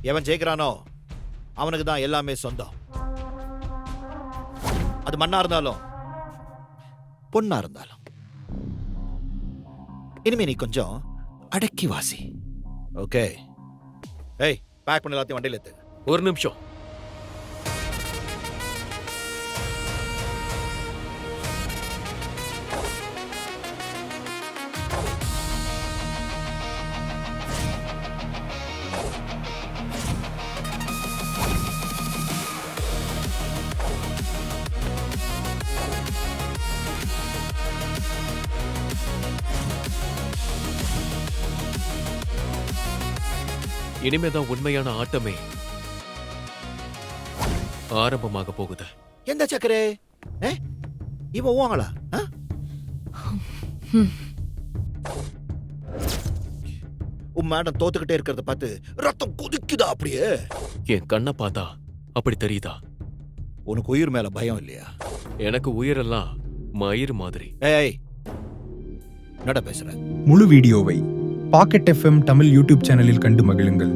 எவன் ஜெயிக்கிறானோ அவனுக்கு தான் எல்லாமே சொந்தம். அது மண்ணா இருந்தாலும் பொண்ணா இருந்தாலும். இனிமே நீ கொஞ்சம் அடக்கி வாசி. ஓகே? ஏய், பேக் பண்ண எல்லாத்தையும் வண்டியில் ஏத்து. ஒரு நிமிஷம். இனிமேதான் உண்மையான ஆட்டமே ஆரம்பமாக போகுது. எந்த சக்கரே? இவன் ஊவாங்களா? உன் மேடம் தோத்துக்கிட்டே இருக்கிறத பார்த்து ரத்தம் கொதிக்குதா அப்படியே? என் கண்ணை பார்த்தா அப்படி தெரியுதா? உனக்கு உயிர் மேல பயம் இல்லையா? எனக்கு உயிரெல்லாம் மயிர் மாதிரி. ஏய், என்னடா பேசுற? முழு வீடியோவை பாக்கெட் FM தமிழ் யூடியூப் சேனலில் கண்டு மகிழுங்கள்.